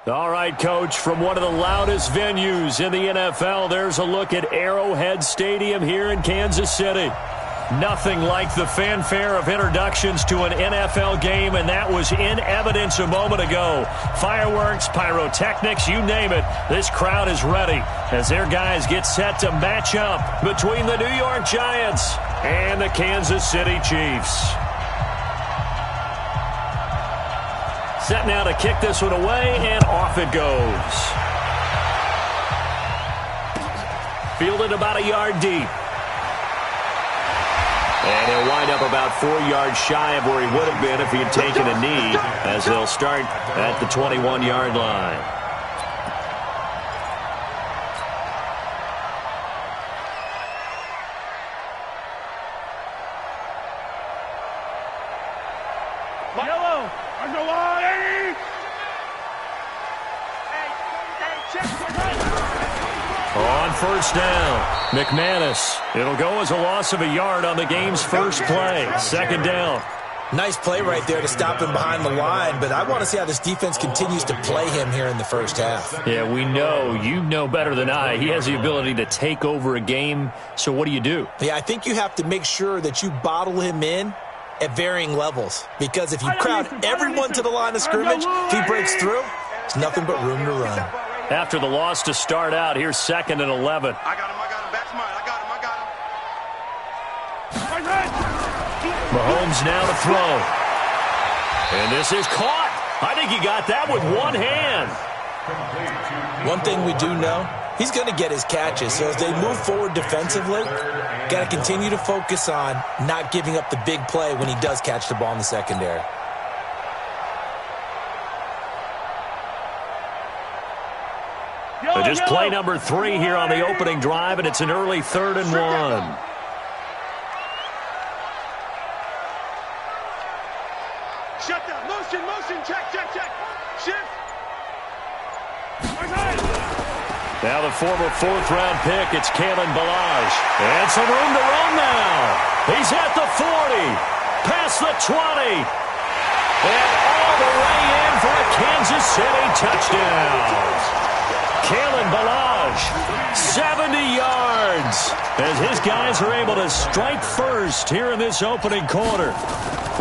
All right, Coach, from one of the loudest venues in the NFL, there's a look at Arrowhead Stadium here in Kansas City. Nothing like the fanfare of introductions to an NFL game, and that was in evidence a moment ago. Fireworks, pyrotechnics, you name it. This crowd is ready as their guys get set to match up between the New York Giants and the Kansas City Chiefs. Set now to kick this one away, and off it goes. Fielded about a yard deep. And he'll wind up about 4 yards shy of where he would have been if he had taken a knee, as they'll start at the 21-yard line. On first down, McManus. It'll go as a loss of a yard on the game's first play. Second down. Nice play right there to stop him behind the line, but I want to see how this defense continues to play him here in the first half. Yeah, we know. You know better than I. He has the ability to take over a game, so what do? Yeah, I think you have to make sure that you bottle him in at varying levels, because if you crowd everyone to the line of scrimmage, if he breaks through, there's nothing but room to run. After the loss to start out, here's 2nd and 11. I got him. That's mine. I got him. Mahomes now to throw. And this is caught. I think he got that with one hand. One thing we do know, he's going to get his catches. So as they move forward defensively, got to continue to focus on not giving up the big play when he does catch the ball in the secondary. So just play number 3 here on the opening drive, and it's an early 3rd and 1. Shut down. Motion. Check. Shift. Now the former 4th-round pick, it's Kalen Ballage. And some room to run now. He's at the 40, past the 20, and all the way in for a Kansas City touchdown. Kalen Ballage, 70 yards, as his guys are able to strike first here in this opening quarter.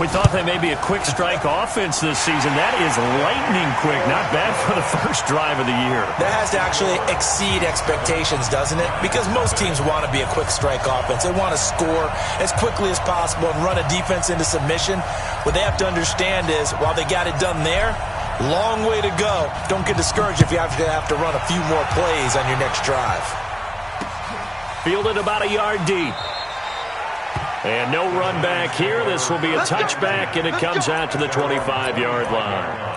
We thought they may be a quick strike offense this season. That is lightning quick. Not bad for the first drive of the year. That has to actually exceed expectations, doesn't it? Because most teams want to be a quick strike offense. They want to score as quickly as possible and run a defense into submission. What they have to understand is, while they got it done there, long way to go. Don't get discouraged if you have to run a few more plays on your next drive. Fielded about a yard deep. And no run back here. This will be a touchback, and it comes out to the 25-yard line.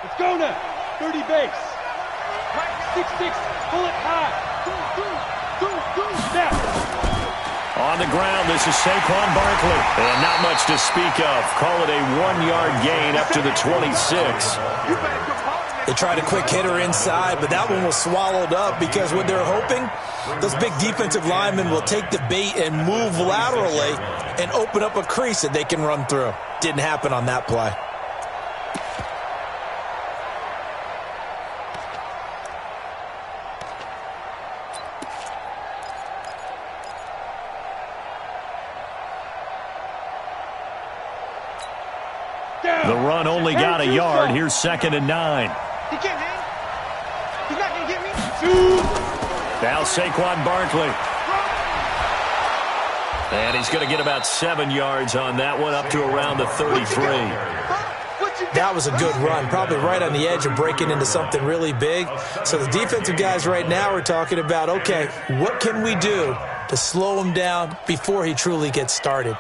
Let's go now. 30 base. 6-6. Pull it high. Go. Now. On the ground, this is Saquon Barkley. And not much to speak of. Call it a 1-yard gain up to the 26. They tried a quick hitter inside, but that one was swallowed up because what they're hoping, those big defensive linemen will take the bait and move laterally and open up a crease that they can run through. Didn't happen on that play. The run only got a yard. Here's 2nd and 9. He can't hang. He's not going to get me. Now Saquon Barkley. And he's going to get about 7 yards on that one, up to around the 33. That was a good run, probably right on the edge of breaking into something really big. So the defensive guys right now are talking about, okay, what can we do to slow him down before he truly gets started.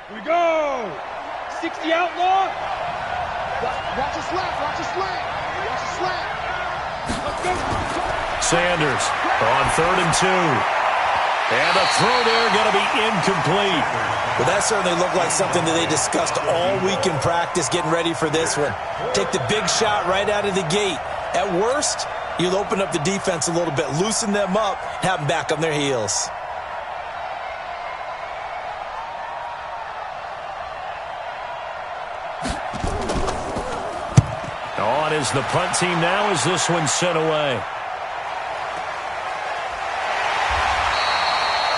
Here we go! 60 outlaw! Watch your slant, watch your slant, watch your slant. Let's go! Sanders on 3rd and 2. And the throw there going to be incomplete. Well, that certainly looked like something that they discussed all week in practice getting ready for this one. Take the big shot right out of the gate. At worst, you'll open up the defense a little bit, loosen them up, have them back on their heels. On is the punt team now as this one's sent away.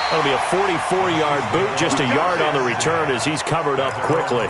That'll be a 44-yard boot, just a yard on the return as he's covered up quickly.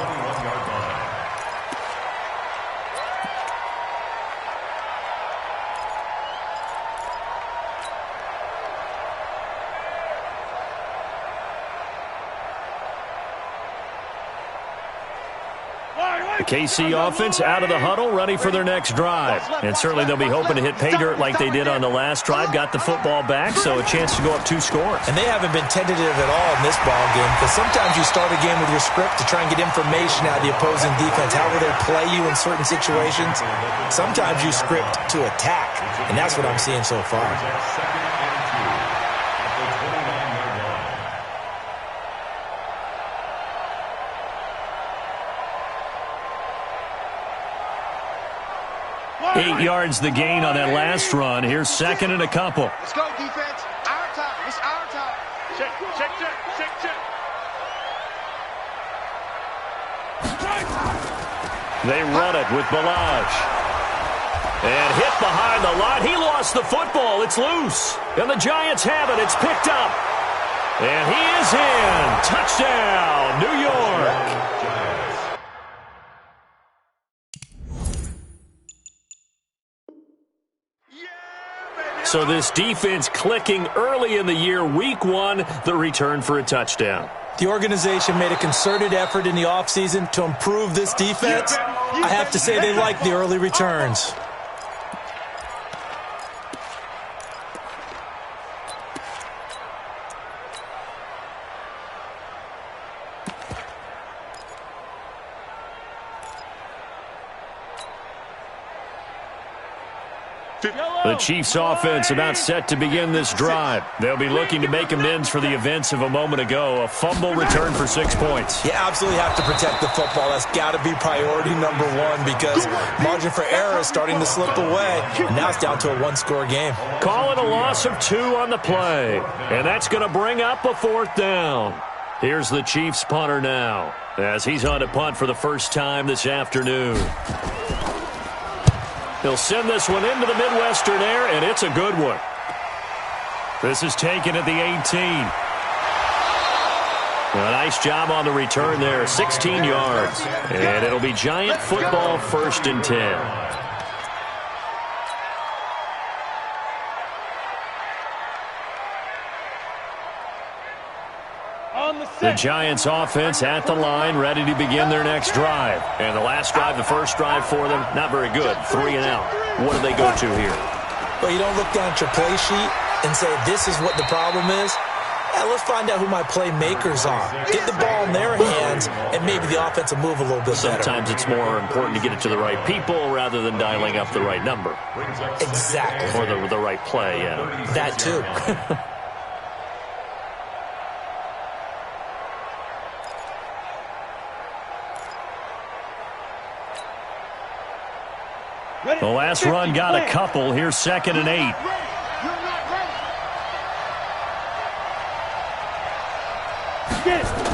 The KC offense out of the huddle, ready for their next drive. And certainly they'll be hoping to hit pay dirt like they did on the last drive. Got the football back, so a chance to go up 2 scores. And they haven't been tentative at all in this ball game, because sometimes you start a game with your script to try and get information out of the opposing defense. How will they play you in certain situations? Sometimes you script to attack, and that's what I'm seeing so far. Eight yards the gain on that last run. Here's 2nd and a couple. Let's go, defense. Our time. It's our time. Check, check, check, check, check. They run it with Ballage. And hit behind the line. He lost the football. It's loose. And the Giants have it. It's picked up. And he is in. Touchdown, New York. So this defense clicking early in the year. Week 1, the return for a touchdown. The organization made a concerted effort in the offseason to improve this defense. I have to say they like the early returns. The Chiefs offense about set to begin this drive. They'll be looking to make amends for the events of a moment ago. A fumble return for 6 points. You absolutely have to protect the football. That's got to be priority number 1, because margin for error is starting to slip away. And now it's down to a 1-score game. Call it a loss of 2 on the play. And that's going to bring up a 4th down. Here's the Chiefs punter now, as he's on to punt for the first time this afternoon. He'll send this one into the Midwestern air, and it's a good one. This is taken at the 18. A nice job on the return there, 16 yards. And it'll be Giant football, 1st and 10. The Giants offense at the line, ready to begin their next drive. And the last drive, the first drive for them, not very good. 3 and out. What do they go to here? Well, you don't look down at your play sheet and say, this is what the problem is. Yeah, let's find out who my playmakers are. Get the ball in their hands, and maybe the offense will move a little bit better. Sometimes it's more important to get it to the right people rather than dialing up the right number. Exactly. Or the right play, yeah. That too. The last run got a couple. Here's 2nd and 8.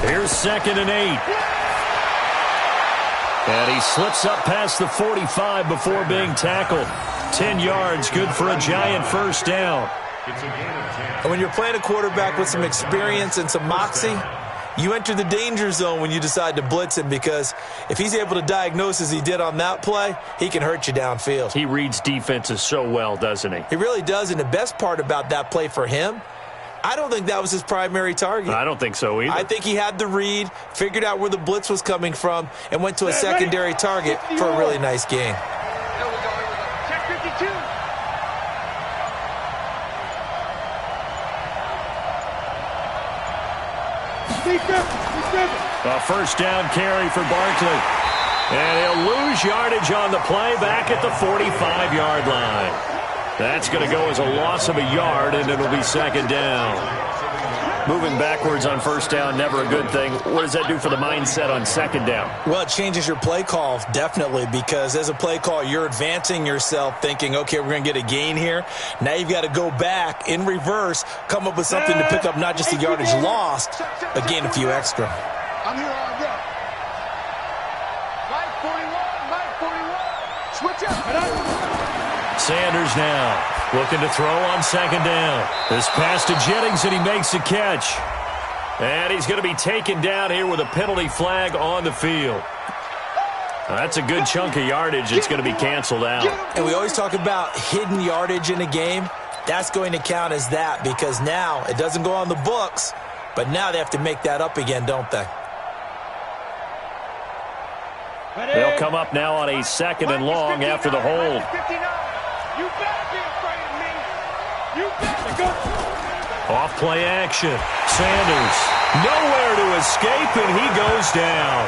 Here's 2nd and 8. And he slips up past the 45 before being tackled. 10 yards, good for a Giant 1st down. And when you're playing a quarterback with some experience and some moxie, you enter the danger zone when you decide to blitz him, because if he's able to diagnose as he did on that play, he can hurt you downfield. He reads defenses so well, doesn't he? He really does, and the best part about that play for him, I don't think that was his primary target. I don't think so either. I think he had the read, figured out where the blitz was coming from, and went to a secondary target for a really nice gain. Here we go. Check 52. A first down carry for Barkley. And he'll lose yardage on the play back at the 45-yard line. That's going to go as a loss of a yard, and it'll be second down. Moving backwards on first down, never a good thing. What does that do for the mindset on second down? Well, it changes your play call, definitely, because as a play call, you're advancing yourself thinking, okay, we're going to get a gain here. Now you've got to go back in reverse, come up with something to pick up not just the yardage lost, but gain a few extra. I'm here all day. Mike 41, Mike 41. Switch up. Sanders now looking to throw on second down. This pass to Jennings, and he makes the catch. And he's going to be taken down here with a penalty flag on the field. That's a good chunk of yardage. It's going to be canceled out. And we always talk about hidden yardage in a game. That's going to count as that, because now it doesn't go on the books, but now they have to make that up again, don't they? They'll come up now on a second and long after the hold. You better be afraid of me. You better go. Off play action. Sanders nowhere to escape, and he goes down.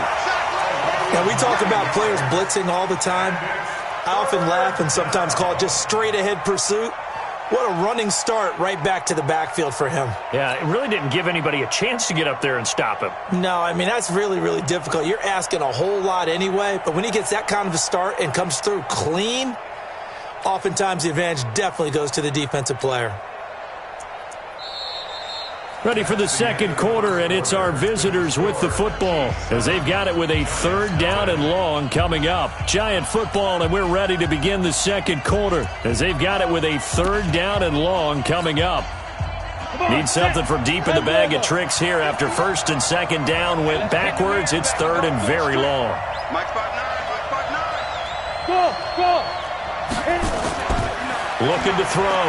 Now, we talk about players blitzing all the time. I often laugh and sometimes call it just straight ahead pursuit. What a running start right back to the backfield for him. Yeah, it really didn't give anybody a chance to get up there and stop him. No, I mean, that's really, really difficult. You're asking a whole lot anyway, but when he gets that kind of a start and comes through clean, oftentimes the advantage definitely goes to the defensive player. Ready for the second quarter, and it's our visitors with the football as they've got it with a third down and long coming up. Giant football, and we're ready to begin the second quarter as they've got it with a third down and long coming up. Need something from deep in the bag of tricks here after first and second down went backwards. It's third and very long. Mike 5'9", Mike 5'9". Go. Looking to throw.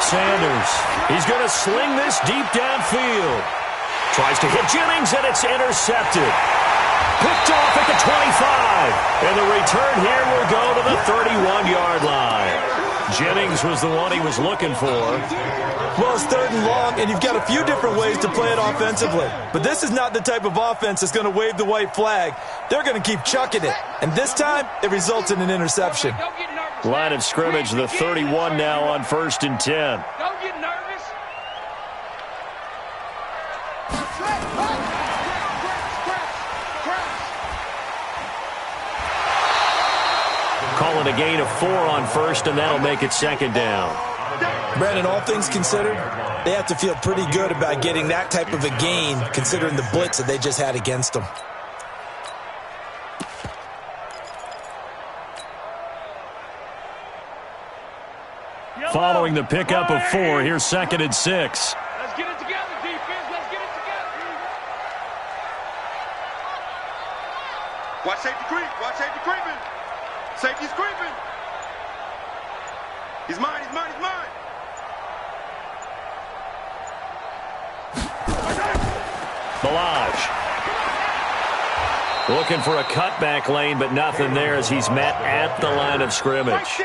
Sanders. He's going to sling this deep downfield. Tries to hit Jennings, and it's intercepted. Picked off at the 25. And the return here will go to the 31-yard line. Jennings was the one he was looking for. Well, it's third and long, and you've got a few different ways to play it offensively. But this is not the type of offense that's going to wave the white flag. They're going to keep chucking it. And this time, it results in an interception. Line of scrimmage, the 31 now on first and 10. Don't get nervous. Calling a gain of 4 on first, and that'll make it second down. Brandon, all things considered, they have to feel pretty good about getting that type of a gain, considering the blitz that they just had against them. Following the pickup of 4, here's second and 6. Let's get it together, defense. Let's get it together. Watch safety creep. Watch safety creeping. Safety's creeping. He's mine. He's mine. He's mine. Balaj. Looking for a cutback lane, but nothing there as he's met at the line of scrimmage.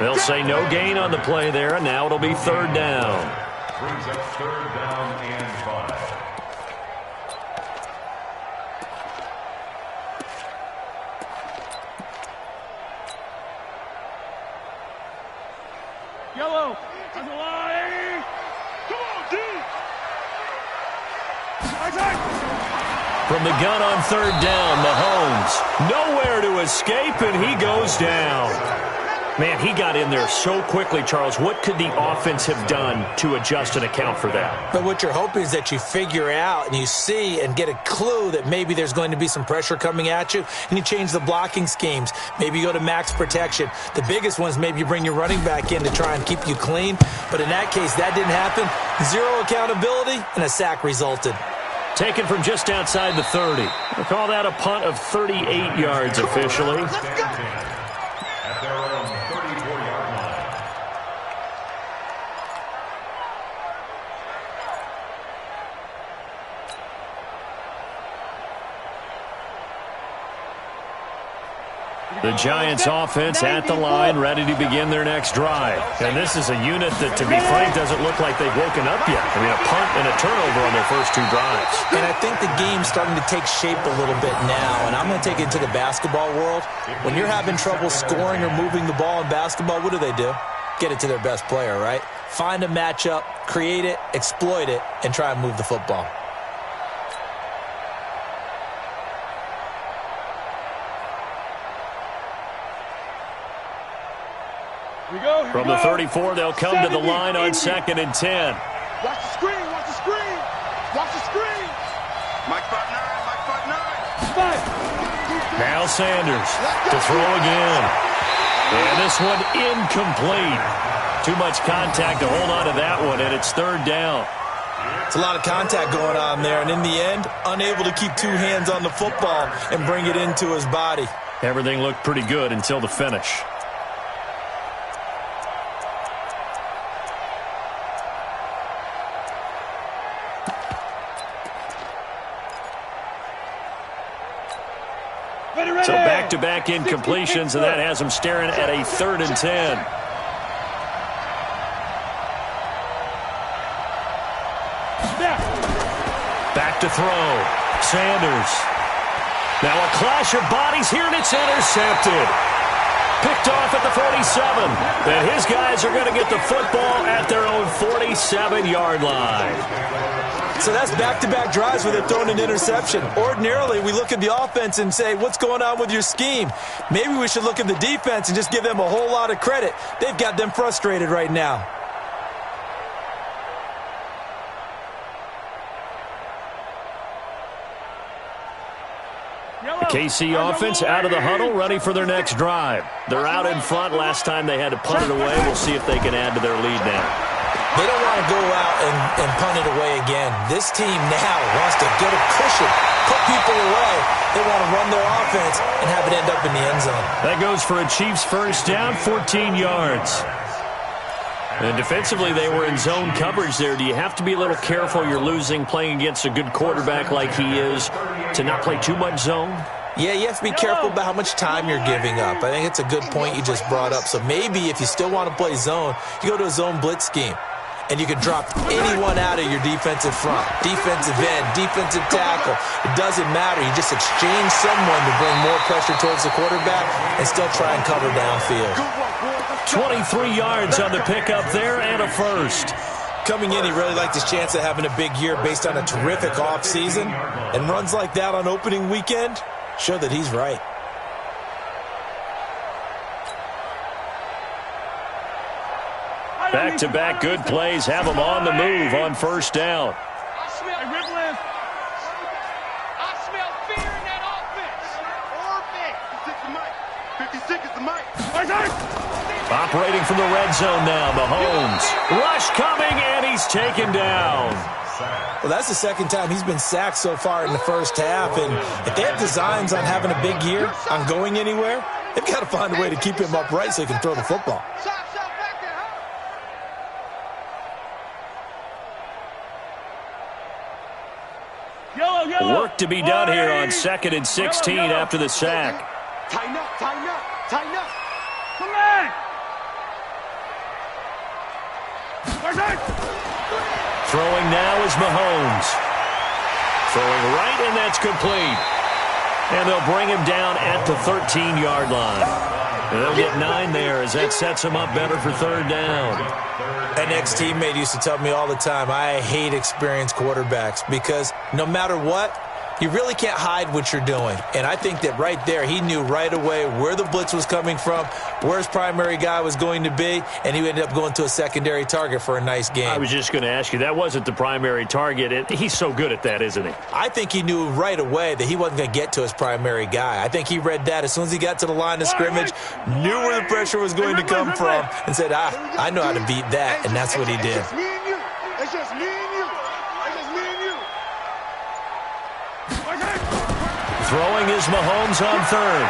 They'll say no gain on the play there, and now it'll be third down. Brings up third down and 5. Yellow. On the line. Come on, D. From the gun on third down, Mahomes. Nowhere to escape, and he goes down. Man, he got in there so quickly, Charles. What could the offense have done to adjust and account for that? But what you're hoping is that you figure out and you see and get a clue that maybe there's going to be some pressure coming at you, and you change the blocking schemes. Maybe you go to max protection. The biggest one is maybe you bring your running back in to try and keep you clean. But in that case, that didn't happen. Zero accountability, and a sack resulted. taken from just outside the 30. We'll call that a punt of 38 yards officially. At their own 34-yard line. The Giants offense at the line, ready to begin their next drive. And this is a unit that, to be frank, doesn't look like they've woken up yet. I mean, a punt and a turnover on their first 2 drives. And I think the game's starting to take shape a little bit now. And I'm going to take it into the basketball world. When you're having trouble scoring or moving the ball in basketball, what do? Get it to their best player, right? Find a matchup, create it, exploit it, and try and move the football. From the 34, they'll come to the line on 2nd and 10. Watch the screen, watch the screen. Watch the screen. Mike 5-9, Mike 5-9. Now Sanders to throw again. And this one incomplete. Too much contact to hold on to that one, and it's 3rd down. It's a lot of contact going on there, and in the end, unable to keep 2 hands on the football and bring it into his body. Everything looked pretty good until the finish. So back-to-back incompletions, and that has them staring at a 3rd and 10. Back to throw. Sanders. Now a clash of bodies here, and it's intercepted. Picked off at the 47. And his guys are going to get the football at their own 47-yard line. So that's back-to-back drives where they're throwing an interception. Ordinarily, we look at the offense and say, what's going on with your scheme? Maybe we should look at the defense and just give them a whole lot of credit. They've got them frustrated right now. The KC offense out of the huddle, ready for their next drive. They're out in front. Last time they had to punt it away. We'll see if they can add to their lead now. They don't want to go out and punt it away again. This team now wants to get a cushion, put people away. They want to run their offense and have it end up in the end zone. That goes for a Chiefs first down, 14 yards. And defensively, they were in zone coverage there. Do you have to be a little careful? You're losing, playing against a good quarterback like he is, to not play too much zone? Yeah, you have to be careful about how much time you're giving up. I think it's a good point you just brought up. So maybe if you still want to play zone, you go to a zone blitz scheme. And you can drop anyone out of your defensive front, defensive end, defensive tackle. It doesn't matter. You just exchange someone to bring more pressure towards the quarterback and still try and cover downfield. 23 yards on the pickup there and a first. Coming in, he really liked his chance of having a big year based on a terrific offseason. And runs like that on opening weekend show that he's right. Back-to-back good plays have them on the move on first down. I smell fear in that offense. 56 is the mic. Operating from the red zone now, Mahomes. Rush coming, and he's taken down. Well, that's the second time he's been sacked so far in the first half. And if they have designs on having a big year, on going anywhere, they've got to find a way to keep him upright so he can throw the football. Work to be done here on 2nd and 16 after the sack. Tighten up, tighten up, tighten up. Come on. Throwing now is Mahomes. Throwing right, and that's complete. And they'll bring him down at the 13-yard line. And they'll get 9 there as that sets him up better for 3rd down. An ex-teammate used to tell me all the time, I hate experienced quarterbacks because no matter what, you really can't hide what you're doing. And I think that right there, he knew right away where the blitz was coming from, where his primary guy was going to be, and he ended up going to a secondary target for a nice game. I was just going to ask you, that wasn't the primary target. He's so good at that, isn't he? I think he knew right away that he wasn't going to get to his primary guy. I think he read that as soon as he got to the line of scrimmage, knew where the pressure was going to come from, and said, I know how to beat that, and that's what he did. It's just me and you. It's just me and you. It's just me and you. Throwing is Mahomes on third.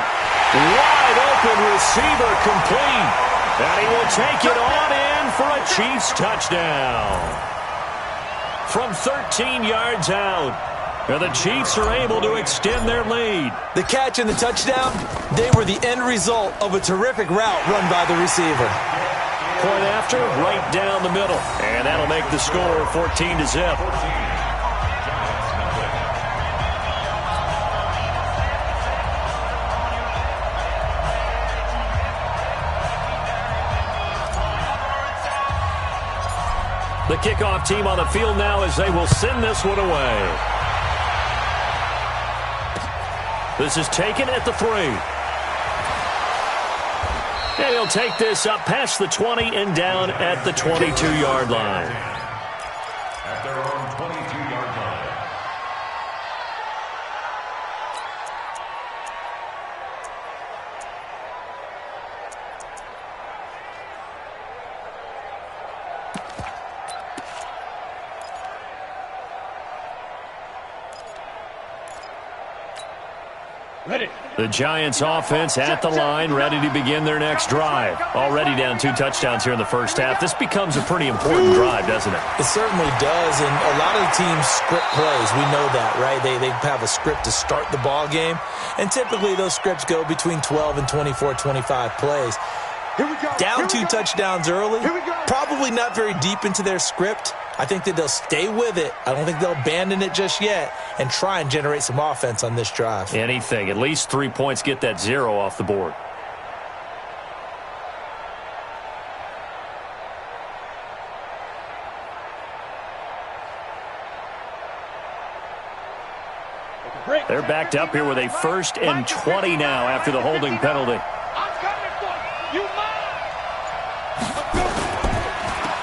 Wide open receiver complete. And he will take it on in for a Chiefs touchdown. From 13 yards out. And the Chiefs are able to extend their lead. The catch and the touchdown, they were the end result of a terrific route run by the receiver. Point after, right down the middle. And that'll make the score 14-0. The kickoff team on the field now as they will send this one away. This is taken at the 3. And he'll take this up past the 20 and down at the 22-yard line. At their own 22-yard line. Ready. The Giants offense at the line, ready to begin their next drive. Already down 2 touchdowns here in the first half. This becomes a pretty important drive, doesn't it? It certainly does, and a lot of the teams script plays. We know that, right? They have a script to start the ball game, and typically those scripts go between 12 and 24, 25 plays. Down 2 touchdowns early, probably not very deep into their script. I think that they'll stay with it. I don't think they'll abandon it just yet and try and generate some offense on this drive. Anything. At least 3 points, get that 0 off the board. They're backed up here with a 1st and 20 now after the holding penalty.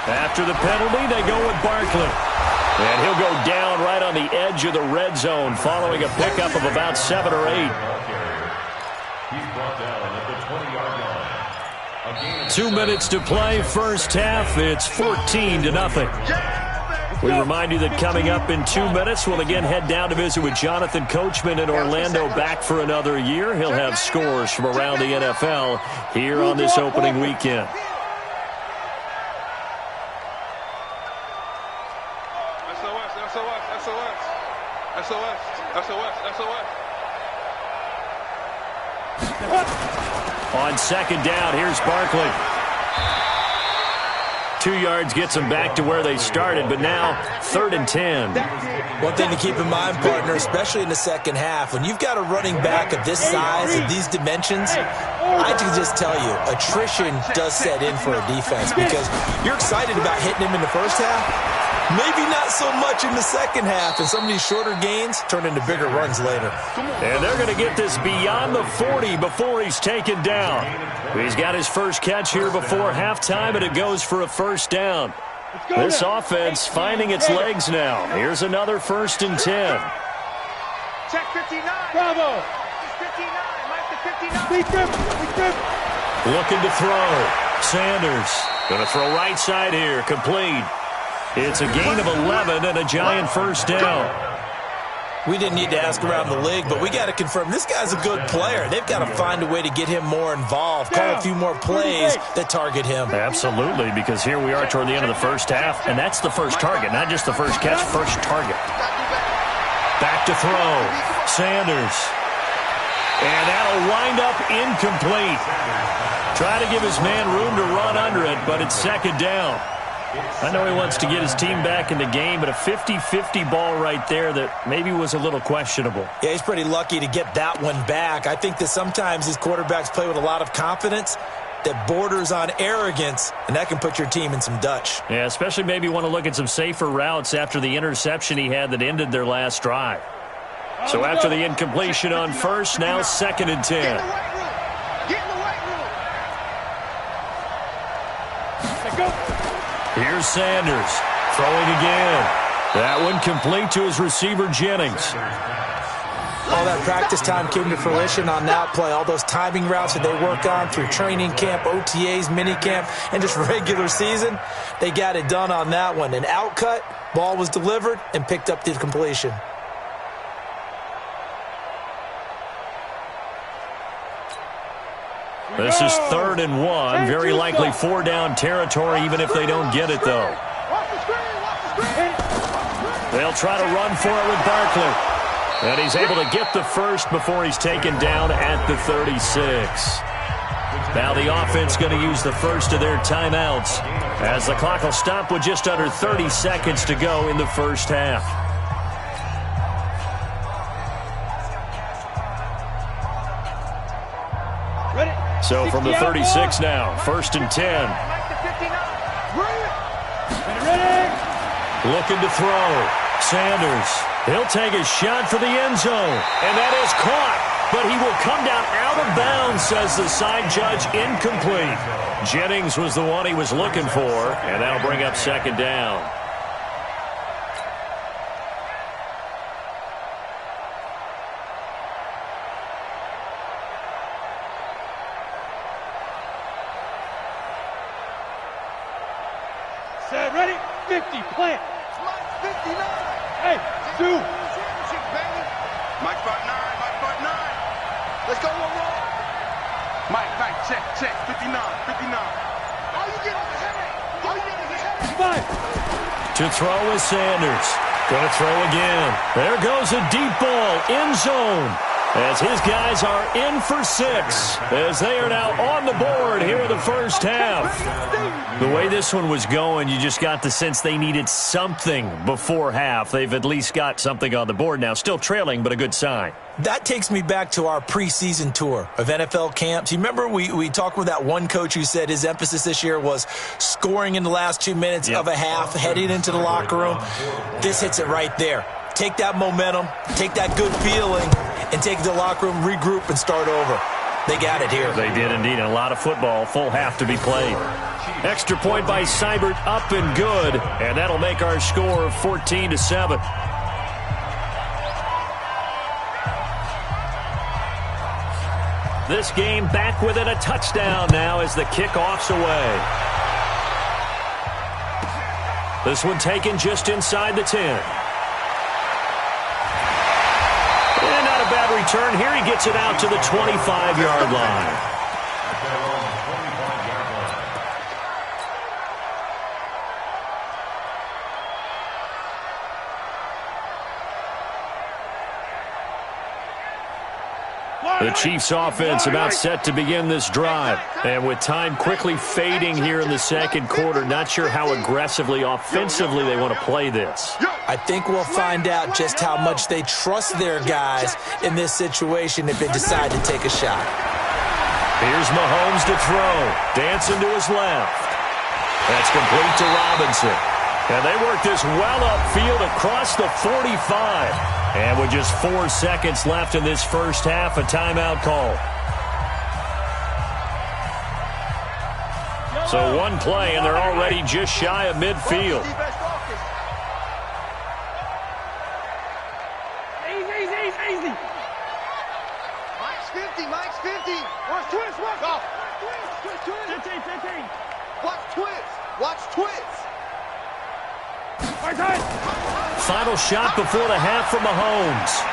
After the penalty, they go with Barkley. And he'll go down right on the edge of the red zone following a pickup of about 7 or 8. He's brought down at the 20-yard line. 2 minutes to play, first half. It's 14-0. We remind you that coming up in 2 minutes, we'll again head down to visit with Jonathan Coachman in Orlando, back for another year. He'll have scores from around the NFL here on this opening weekend. On second down, here's Barkley. 2 yards gets them back to where they started, but now 3rd and 10. One thing to keep in mind, partner, especially in the second half, when you've got a running back of this size and these dimensions, I can just tell you, attrition does set in for a defense because you're excited about hitting him in the first half. Maybe not so much in the second half, and some of these shorter gains turn into bigger runs later. And they're going to get this beyond the 40 before he's taken down. He's got his first catch here before halftime, and it goes for a 1st down. This offense finding its legs now. Here's another 1st and 10. Check 59. Bravo. 59. Mike to 59. Looking to throw. Sanders going to throw right side here. Complete. It's a gain of 11 and a Giant 1st down. We didn't need to ask around the league, but we got to confirm this guy's a good player. They've got to find a way to get him more involved, call a few more plays that target him. Absolutely, because here we are toward the end of the first half, and that's the first target, not just the first catch, first target. Back to throw. Sanders. And that'll wind up incomplete. Try to give his man room to run under it, but it's 2nd down. I know he wants to get his team back in the game, but a 50-50 ball right there that maybe was a little questionable. Yeah, he's pretty lucky to get that one back. I think that sometimes these quarterbacks play with a lot of confidence that borders on arrogance, and that can put your team in some Dutch. Yeah, especially maybe want to look at some safer routes after the interception he had that ended their last drive. So after the incompletion on 1st, now 2nd and 10. Here's Sanders throwing again. That one complete to his receiver, Jennings. All that practice time came to fruition on that play. All those timing routes that they work on through training camp, OTAs, minicamp, and just regular season, they got it done on that one. An outcut, ball was delivered, and picked up the completion. This is 3rd and 1. Very likely 4-down territory, even if they don't get it, though. They'll try to run for it with Barkley. And he's able to get the first before he's taken down at the 36. Now the offense going to use the first of their timeouts as the clock will stop with just under 30 seconds to go in the first half. So from the 36 now, 1st and 10. Looking to throw. Sanders. He'll take a shot for the end zone. And that is caught. But he will come down out of bounds, says the side judge. Incomplete. Jennings was the one he was looking for. And that'll bring up 2nd down. Set, ready, 50, plant. Mike 59. Hey, Stu. Mike 59, Mike 59. Let's go, roll. Mike, check, 59, 59. All you get is a headache. All you get is a headache. Five. To throw is Sanders. Going to throw again. There goes a deep ball, end zone. As his guys are in for 6, as they are now on the board here in the first half. The way this one was going, you just got the sense they needed something before half. They've at least got something on the board now. Still trailing, but a good sign. That takes me back to our preseason tour of NFL camps. You remember we talked with that one coach who said his emphasis this year was scoring in the last 2 minutes of a half, heading into the locker room. This hits it right there. Take that momentum, take that good feeling, and take the locker room, regroup, and start over. They got it here. They did indeed. A lot of football, full half to be played. Extra point by Seibert, up and good, and that'll make our score 14-7. This game back within a touchdown now as the kickoff's away. This one taken just inside the 10. And not a bad return here. He gets it out to the 25-yard line. The Chiefs offense about set to begin this drive. And with time quickly fading here in the second quarter, not sure how aggressively, offensively they want to play this. I think we'll find out just how much they trust their guys in this situation if they decide to take a shot. Here's Mahomes to throw. Dancing to his left. That's complete to Robinson. And they work this well upfield across the 45. And with just 4 seconds left in this first half, a timeout call. So one play, and they're already just shy of midfield. Easy. Mike's 50, Mike's 50. Watch twist, watch. Go. Twist. 15. Watch twist. Right side. Final shot before the half from Mahomes.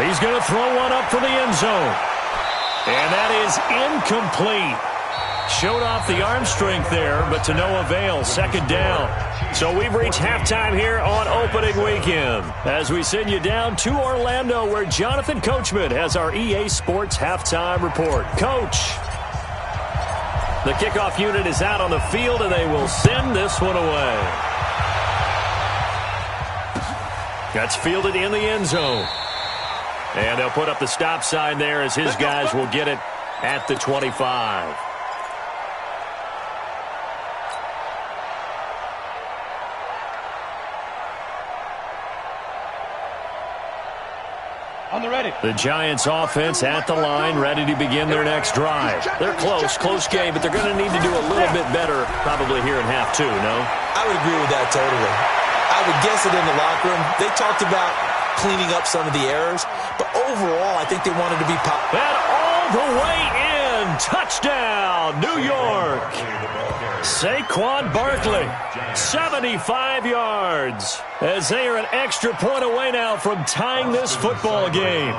He's going to throw one up for the end zone. And that is incomplete. Showed off the arm strength there, but to no avail. Second down. So we've reached halftime here on opening weekend as we send you down to Orlando where Jonathan Coachman has our EA Sports halftime report. Coach, the kickoff unit is out on the field and they will send this one away. That's fielded in the end zone. And they'll put up the stop sign there as his guys will get it at the 25. On the ready. The Giants offense at the line, ready to begin their next drive. They're close game, but they're going to need to do a little bit better probably here in half 2, no? I would agree with that totally. I would guess it in the locker room. They talked about cleaning up some of the errors, but overall, I think they wanted to be And all the way in, touchdown, New York. Saquon Barkley, 75 yards, as they are an extra point away now from tying this football game.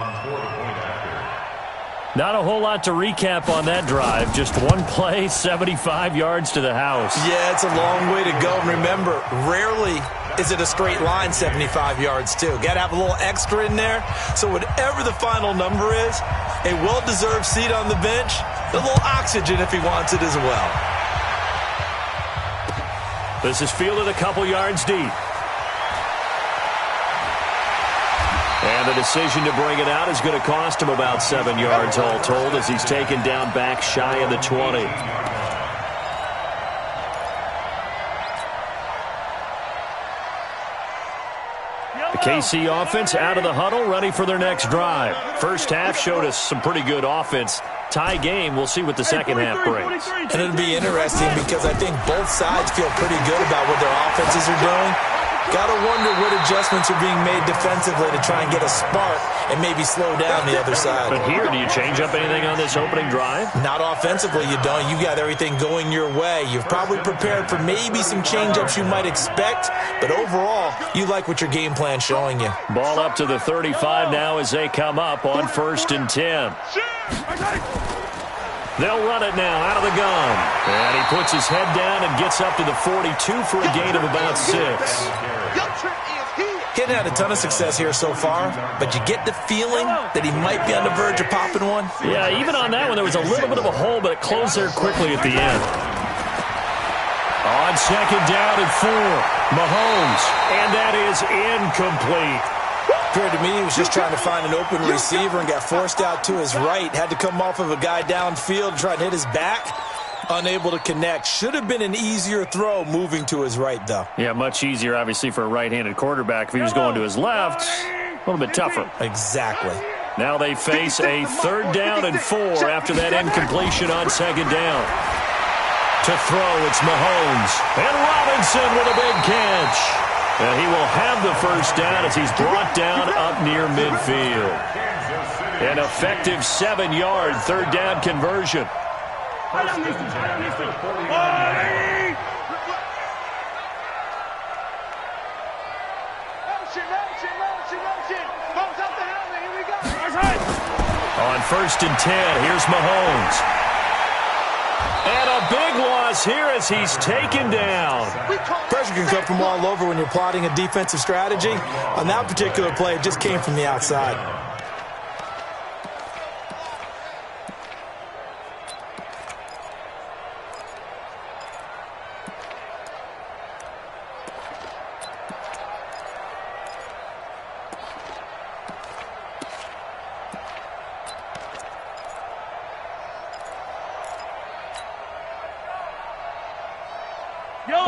Not a whole lot to recap on that drive. Just one play, 75 yards to the house. Yeah, it's a long way to go. And remember, rarely is it a straight line 75 yards, too. Got to have a little extra in there. So whatever the final number is, a well-deserved seat on the bench, a little oxygen if he wants it as well. This is fielded a couple yards deep. And the decision to bring it out is going to cost him about 7 yards all told as he's taken down back shy of the 20. The KC offense out of the huddle, ready for their next drive. First half showed us some pretty good offense. Tie game, we'll see what the second half brings. And it'll be interesting because I think both sides feel pretty good about what their offenses are doing. Got to wonder what adjustments are being made defensively to try and get a spark and maybe slow down the other side. But here, do you change up anything on this opening drive? Not offensively, you don't. You got everything going your way. You've probably prepared for maybe some change-ups you might expect, but overall, you like what your game plan's showing you. Ball up to the 35 now as they come up on 1st and 10. They'll run it now out of the gun. And he puts his head down and gets up to the 42 for a gain of about 6. Getting had a ton of success here so far, but you get the feeling that he might be on the verge of popping one. Yeah, even on that one, there was a little bit of a hole, but it closed there quickly at the end. On 2nd down and 4, Mahomes, and that is incomplete. Appeared to me he was just trying to find an open receiver and got forced out to his right. Had to come off of a guy downfield, try and hit his back. Unable to connect. Should have been an easier throw moving to his right, though. Yeah, much easier, obviously, for a right-handed quarterback. If he was going to his left, a little bit tougher. Exactly. Now they face a 3rd down and 4 after that incompletion on 2nd down. To throw, it's Mahomes. And Robinson with a big catch. And he will have the 1st down as he's brought down up near midfield. An effective 7-yard 3rd down conversion. On 1st and 10, here's Mahomes. And a big loss here as he's taken down. Pressure can come from all over when you're plotting a defensive strategy. On that particular play, it just came from the outside.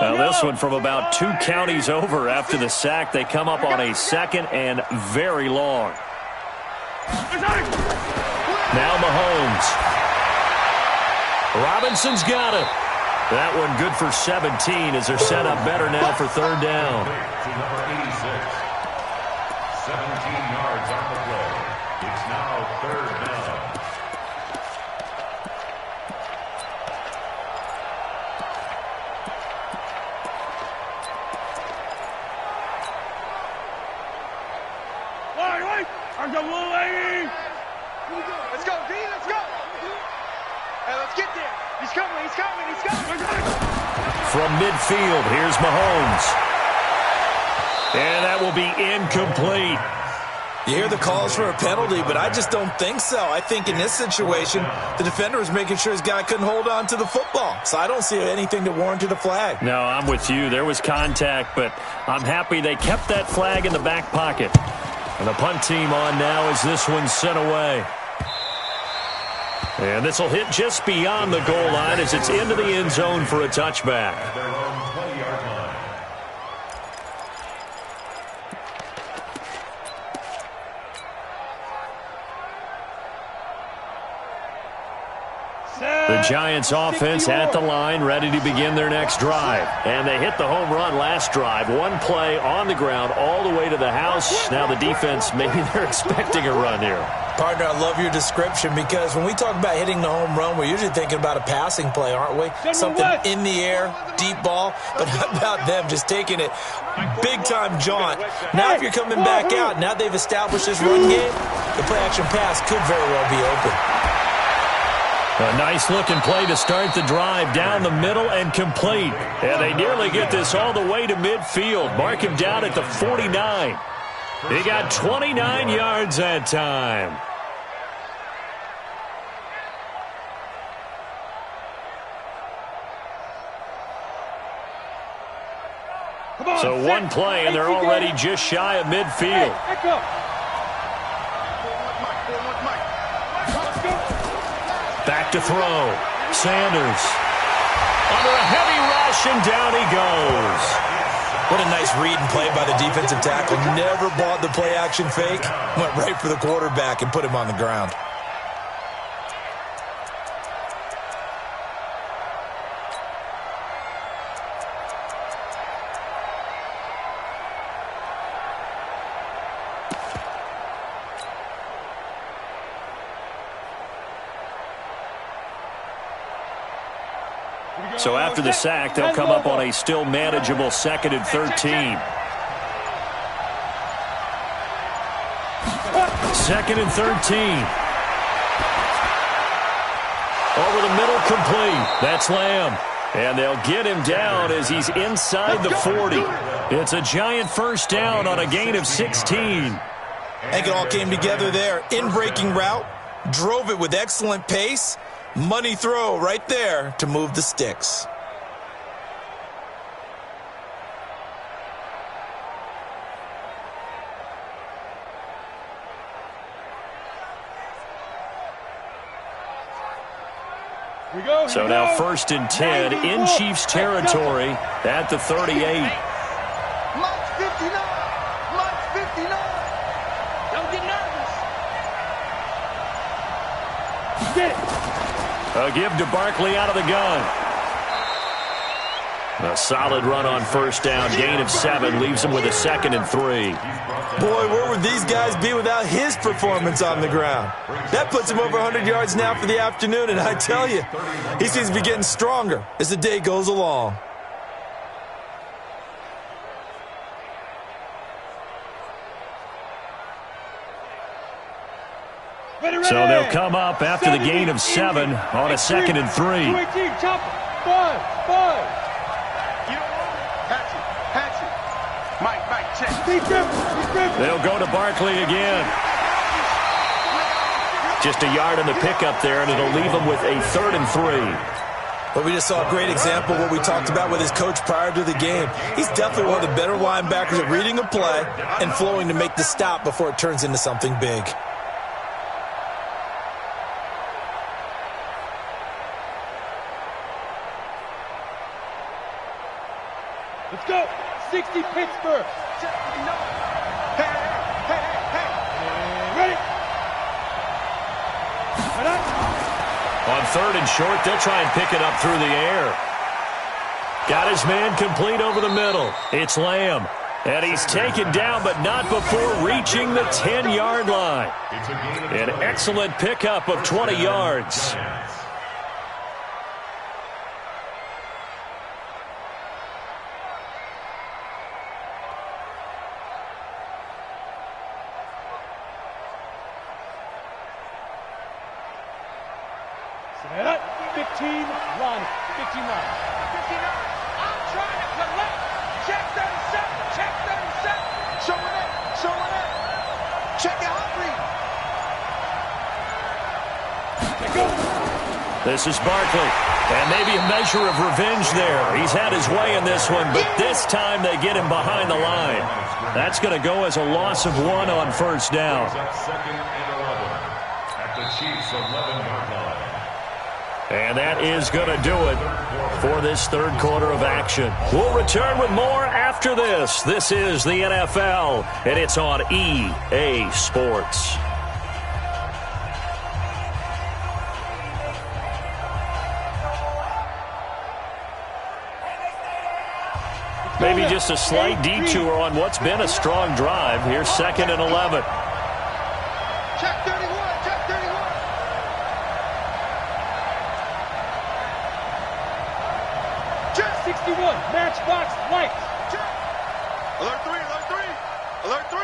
Now this one from about 2 counties over after the sack. They come up on a 2nd and very long. Now Mahomes. Robinson's got it. That one good for 17 as they're set up better now for 3rd down. To number 86. 17 yards on the play. It's now 3rd down. Let's go, D, let's go. Hey, let's get there. He's coming, he's coming, he's coming. From midfield, here's Mahomes. And that will be incomplete. You hear the calls for a penalty, but I just don't think so. I think in this situation, the defender was making sure his guy couldn't hold on to the football. So I don't see anything that warranted a flag. No, I'm with you. There was contact, but I'm happy they kept that flag in the back pocket. And the punt team on now as this one's sent away. And this will hit just beyond the goal line as it's into the end zone for a touchback. At their own 20-yard line. The Giants offense at the line, ready to begin their next drive. And they hit the home run last drive. One play on the ground all the way to the house. Now the defense, maybe they're expecting a run here. Partner, I love your description because when we talk about hitting the home run, we're usually thinking about a passing play, aren't we? Something in the air, deep ball. But how about them just taking it big-time jaunt? Now if you're coming back out, now they've established this run game, the play-action pass could very well be open. A nice-looking play to start the drive down the middle and complete. And they nearly get this all the way to midfield. Mark him down at the 49. He got 29 yards that time. So one play, and they're already just shy of midfield. Back to throw. Sanders. Under a heavy rush, and down he goes. What a nice read and play by the defensive tackle. Never bought the play-action fake. Went right for the quarterback and put him on the ground. So after the sack, they'll come up on a still manageable 2nd and 13. 2nd and 13. Over the middle, complete. That's Lamb. And they'll get him down as he's inside the 40. It's a giant first down on a gain of 16. I think it all came together there. In-breaking route, drove it with excellent pace. Money throw right there to move the sticks. So now 1st and 10 in Chiefs territory at the 38. Mike 59. Mike 59. Don't get nervous. Get it. A give to Barkley out of the gun. A solid run on first down. Gain of 7 leaves him with a 2nd and 3. Boy, where would these guys be without his performance on the ground? That puts him over 100 yards now for the afternoon, and I tell you, he seems to be getting stronger as the day goes along. So they'll come up after the gain of 7 on a 2nd and 3. They'll go to Barkley again. Just a yard on the pickup there, and it'll leave them with a 3rd and 3. But we just saw a great example of what we talked about with his coach prior to the game. He's definitely one of the better linebackers at reading a play and flowing to make the stop before it turns into something big. Let's go. 60 Pittsburgh. Ready. On 3rd and short, they'll try and pick it up through the air. Got his man complete over the middle. It's Lamb. And he's taken down, but not before reaching the 10-yard line. An excellent pickup of 20 yards. Set. 15 line. 15 line. 59. I'm trying to collect. Check 37. Check 37. Showing it. Showing it. Check it, Humphrey. This is Barkley. And maybe a measure of revenge there. He's had his way in this one, but this time they get him behind the line. That's going to go as a loss of 1 on first down. 2nd and 11 at the Chiefs' 11-yard line. And that is going to do it for this third quarter of action. We'll return with more after this. This is the NFL, and it's on EA Sports. Maybe just a slight detour on what's been a strong drive. Here's 2nd and 11. Check 31. Check 31. Check 61. Matchbox lights. Check. Alert 3. Alert 3. Alert 3.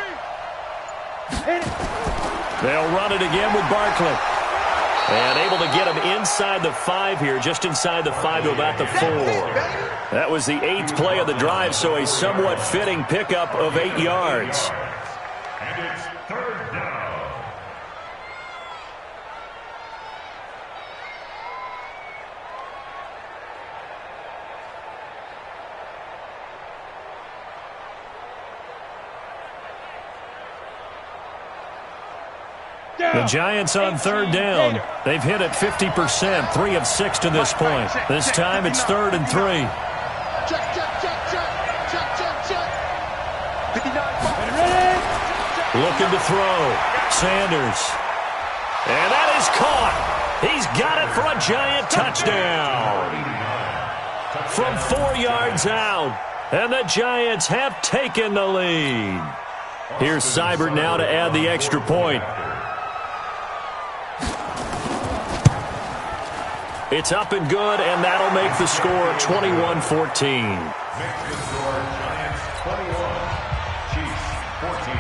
Hit it. They'll run it again with Barkley. And able to get him inside the 5 here, just inside the 5 to about the 4. That was the 8th play of the drive, so a somewhat fitting pickup of 8 yards. And it's 3rd down. The Giants on 3rd down. They've hit it 50%, 3 of 6 to this point. This time it's 3rd and 3. Check, check, check, check. Check, check, check. 59. Looking to throw. Sanders. And that is caught. He's got it for a Giant touchdown. From 4 yards out. And the Giants have taken the lead. Here's Seibert now to add the extra point. It's up and good, and that'll make the score 21-14. Makes the score Giants 21, Chiefs 14.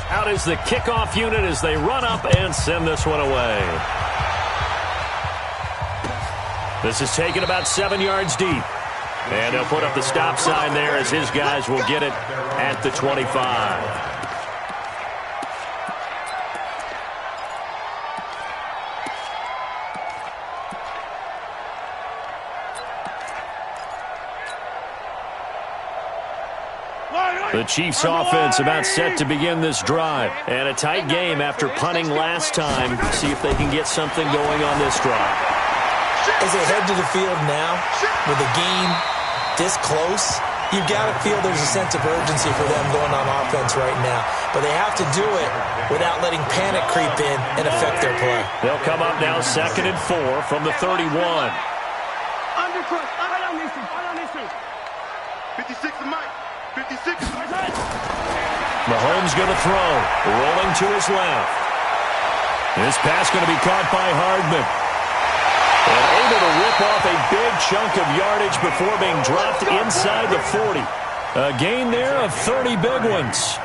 Out is the kickoff unit as they run up and send this one away. This is taken about 7 yards deep. And they'll put up the stop sign there as his guys will get it at the 25. The Chiefs offense about set to begin this drive. And a tight game after punting last time. See if they can get something going on this drive. As they head to the field now, with the game this close, you've got to feel there's a sense of urgency for them going on offense right now. But they have to do it without letting panic creep in and affect their play. They'll come up now 2nd and 4 from the 31. Undercross. I don't need to. 56 to Mike. 56. Mahomes going to throw. Rolling to his left. This pass going to be caught by Hardman. And able to rip off a big chunk of yardage before being dropped inside the 40. A gain there of 30 big ones.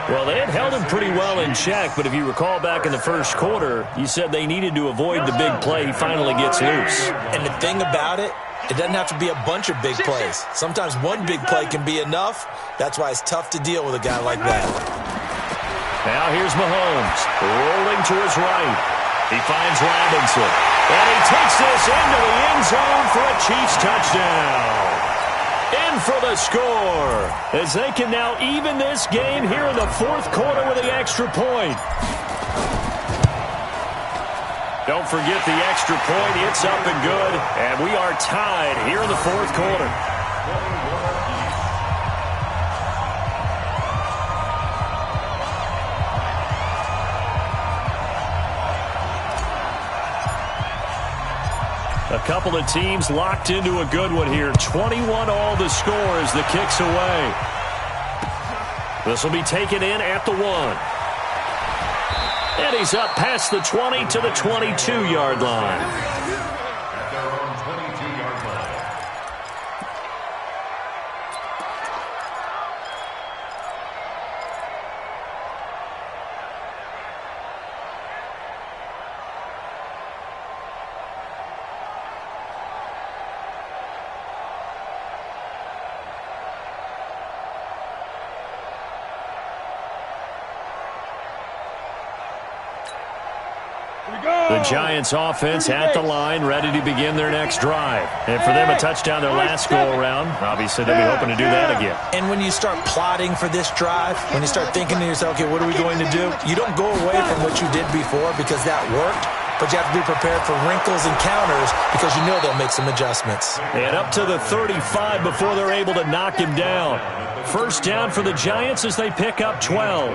Well, they had held him pretty well in check, but if you recall back in the first quarter, you said they needed to avoid the big play. He finally gets loose. And the thing about it, it doesn't have to be a bunch of big plays. Sometimes one big play can be enough. That's why it's tough to deal with a guy like that. Now here's Mahomes, rolling to his right. He finds Robinson, and he takes this into the end zone for a Chiefs touchdown. In for the score, as they can now even this game here in the 4th quarter with the extra point. Don't forget the extra point. It's up and good, and we are tied here in the 4th quarter. A couple of teams locked into a good one here. 21 all the score as the kick's away. This will be taken in at the 1. And he's up past the 20 to the 22-yard line. At their own 22-yard line. The Giants offense at the line, ready to begin their next drive. And for them, a touchdown their last go-around. Obviously, they'll be hoping to do that again. And when you start plotting for this drive, when you start thinking to yourself, okay, what are we going to do? You don't go away from what you did before because that worked, but you have to be prepared for wrinkles and counters because you know they'll make some adjustments. And up to the 35 before they're able to knock him down. First down for the Giants as they pick up 12.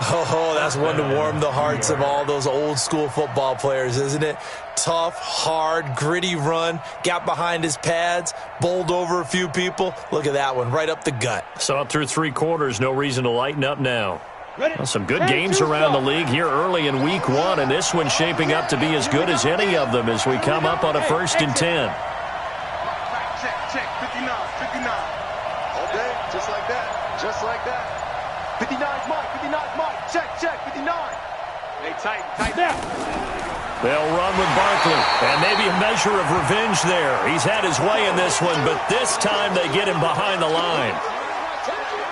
Oh, that's one to warm the hearts of all those old-school football players, isn't it? Tough, hard, gritty run, got behind his pads, bowled over a few people. Look at that one, right up the gut. So up through 3 quarters, no reason to lighten up now. Well, some good games around the league here early in week 1, and this one's shaping up to be as good as any of them as we come up on a 1st and 10. Check, 59. All day, just like that. 59's Mike, 59's Mike. check, 59. Hey, tight. They'll run with Barkley, and maybe a measure of revenge there. He's had his way in this one, but this time they get him behind the line.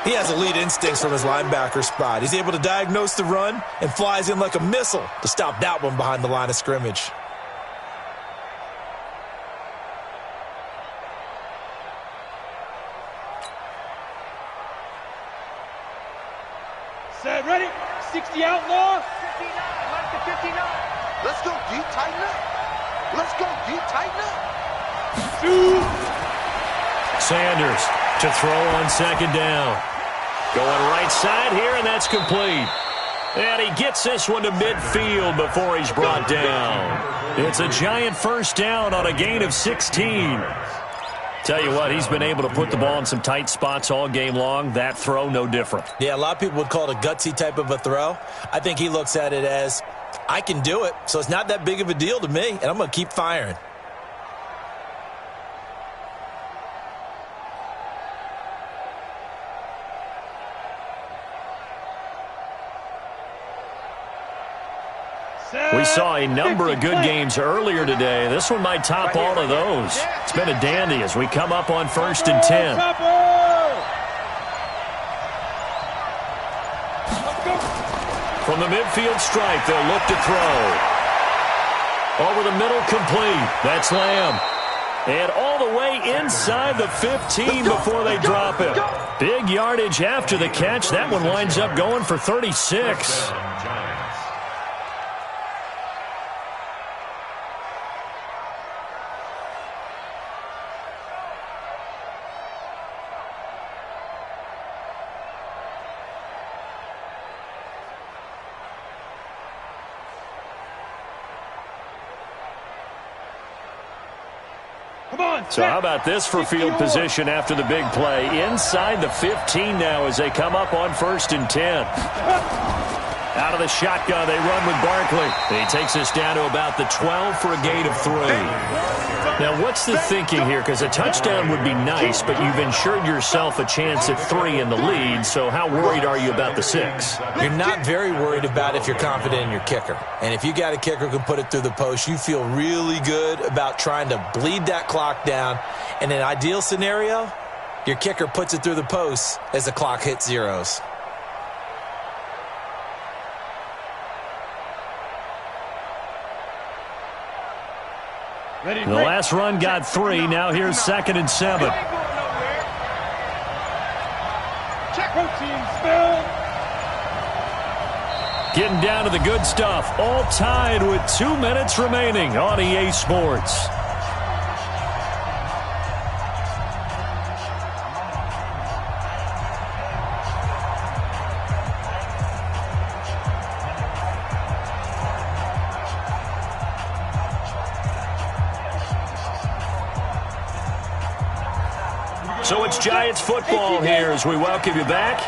He has elite instincts from his linebacker spot. He's able to diagnose the run and flies in like a missile to stop that one behind the line of scrimmage. Set, ready? 60 outlaw. 59, mark the 59. Let's go deep, tighten up. Let's go deep, tighten up. Sanders to throw on second down. Going right side here, and that's complete. And he gets this one to midfield before he's brought down. It's a giant first down on a gain of 16. Tell you what, he's been able to put the ball in some tight spots all game long. That throw, no different. Yeah, a lot of people would call it a gutsy type of a throw. I think he looks at it as, I can do it, so it's not that big of a deal to me, and I'm going to keep firing. We saw a number of good games earlier today. This one might top all of those. It's been a dandy as we come up on 1st and 10. From the midfield stripe, they'll look to throw. Over the middle, complete. That's Lamb. And all the way inside the 15 before they drop it. Big yardage after the catch. That one winds up going for 36. So how about this for field position after the big play? Inside the 15 now as they come up on 1st and 10. Out of the shotgun, they run with Barkley. He takes us down to about the 12 for a gain of 3. Now, what's the thinking here? Because a touchdown would be nice, but you've ensured yourself a chance at 3 in the lead, so how worried are you about the 6? You're not very worried about if you're confident in your kicker. And if you got a kicker who can put it through the post, you feel really good about trying to bleed that clock down. In an ideal scenario, your kicker puts it through the post as the clock hits zeros. The last run got 3. Now here's 2nd and 7. Getting down to the good stuff. All tied with 2 minutes remaining on EA Sports. So it's Giants football here as we welcome you back.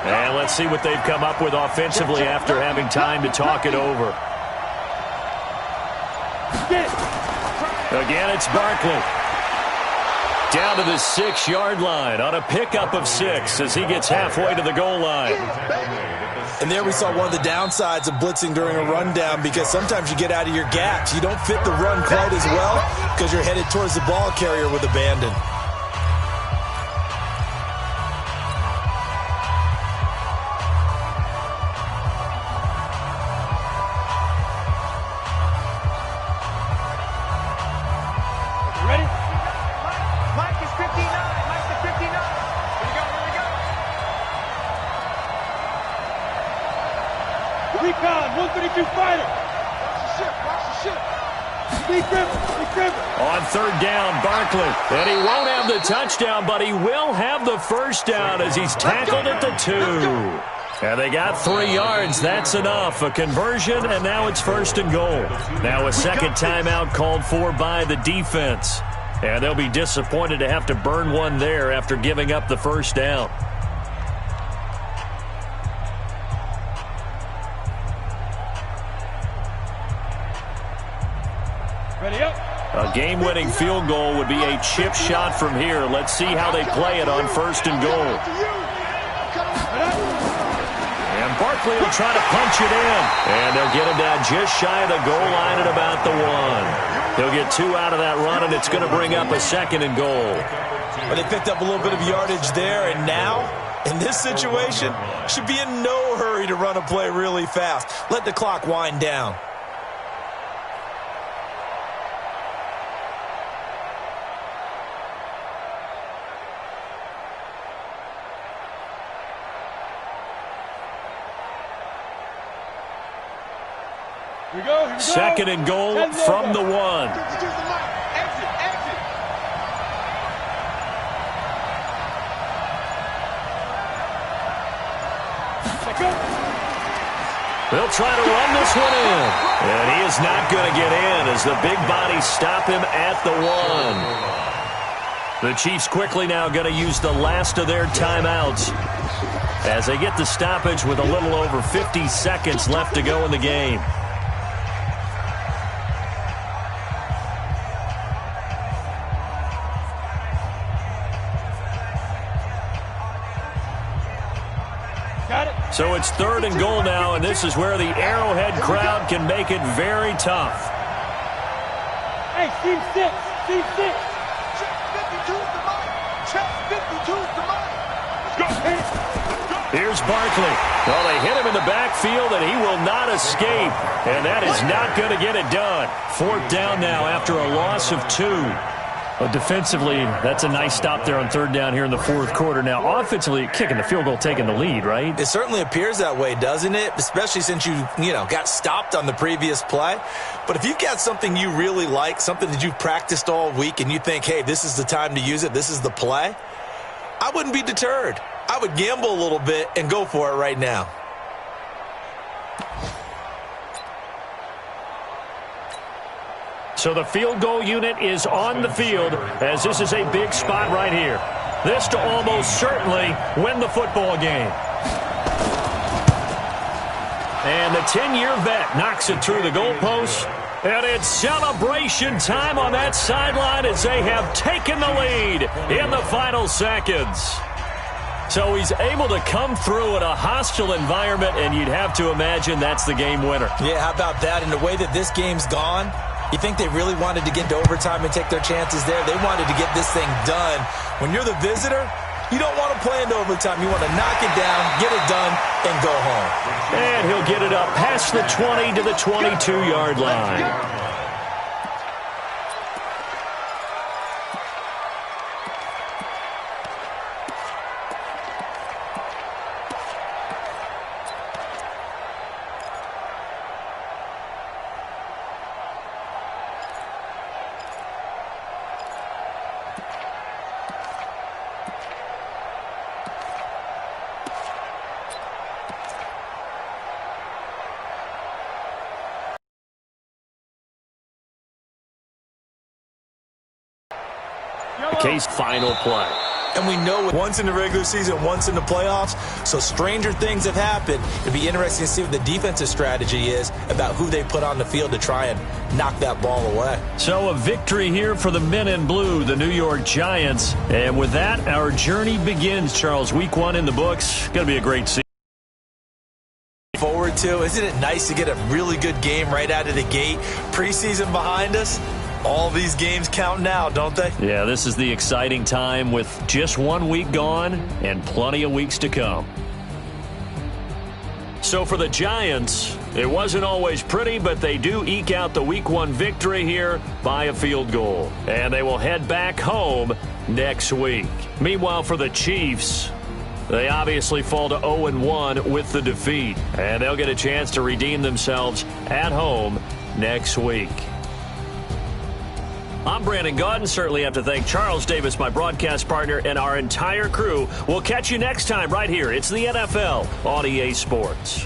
And let's see what they've come up with offensively after having time to talk it over. Again, it's Barkley. Down to the 6-yard line on a pickup of 6 as he gets halfway to the goal line. And there we saw one of the downsides of blitzing during a rundown, because sometimes you get out of your gaps. You don't fit the run quite as well because you're headed towards the ball carrier with abandon. On 3rd down, Barkley. And he won't have the touchdown, but he will have the first down as he's tackled at the 2. And they got 3 yards. That's enough. A conversion, and now it's 1st and goal. Now a second timeout called for by the defense. And they'll be disappointed to have to burn one there after giving up the first down. A game-winning field goal would be a chip shot from here. Let's see how they play it on 1st and goal. And Barkley will try to punch it in. And they'll get him down just shy of the goal line at about the 1. He'll get 2 out of that run, and it's going to bring up a 2nd and goal. Well, they picked up a little bit of yardage there, and now, in this situation, should be in no hurry to run a play really fast. Let the clock wind down. Here we go. 2nd and goal from the 1. Exit, exit. They'll try to run this one in. And he is not going to get in as the big bodies stop him at the 1. The Chiefs quickly now going to use the last of their timeouts as they get the stoppage with a little over 50 seconds left to go in the game. So it's 3rd and goal now, and this is where the Arrowhead crowd can make it very tough. Hey, team 6. Team 6. Check 52's the money. Check 52's the money. Let's go. Here's Barkley. Well, they hit him in the backfield, and he will not escape. And that is not going to get it done. 4th down now after a loss of 2. But defensively, that's a nice stop there on 3rd down here in the 4th quarter. Now, offensively, kicking the field goal, taking the lead, right? It certainly appears that way, doesn't it? Especially since you got stopped on the previous play. But if you've got something you really like, something that you've practiced all week, and you think, hey, this is the time to use it, this is the play, I wouldn't be deterred. I would gamble a little bit and go for it right now. So the field goal unit is on the field as this is a big spot right here. This to almost certainly win the football game. And the 10-year vet knocks it through the goalpost. And it's celebration time on that sideline as they have taken the lead in the final seconds. So he's able to come through in a hostile environment, and you'd have to imagine that's the game winner. Yeah, how about that? In the way that this game's gone, you think they really wanted to get to overtime and take their chances there? They wanted to get this thing done. When you're the visitor, you don't want to play into overtime. You want to knock it down, get it done, and go home. And he'll get it up past the 20 to the 22-yard line. Case final play. And we know once in the regular season, once in the playoffs, so stranger things have happened. It'd be interesting to see what the defensive strategy is about who they put on the field to try and knock that ball away. So a victory here for the men in blue, the New York Giants. And with that, our journey begins, Charles. Week 1 in the books. Going to be a great season. Forward to. Isn't it nice to get a really good game right out of the gate? Preseason behind us. All these games count now, don't they? Yeah, this is the exciting time with just 1 week gone and plenty of weeks to come. So for the Giants, it wasn't always pretty, but they do eke out the Week 1 victory here by a field goal. And they will head back home next week. Meanwhile, for the Chiefs, they obviously fall to 0-1 with the defeat. And they'll get a chance to redeem themselves at home next week. I'm Brandon Gaudin. Certainly have to thank Charles Davis, my broadcast partner, and our entire crew. We'll catch you next time right here. It's the NFL on EA Sports.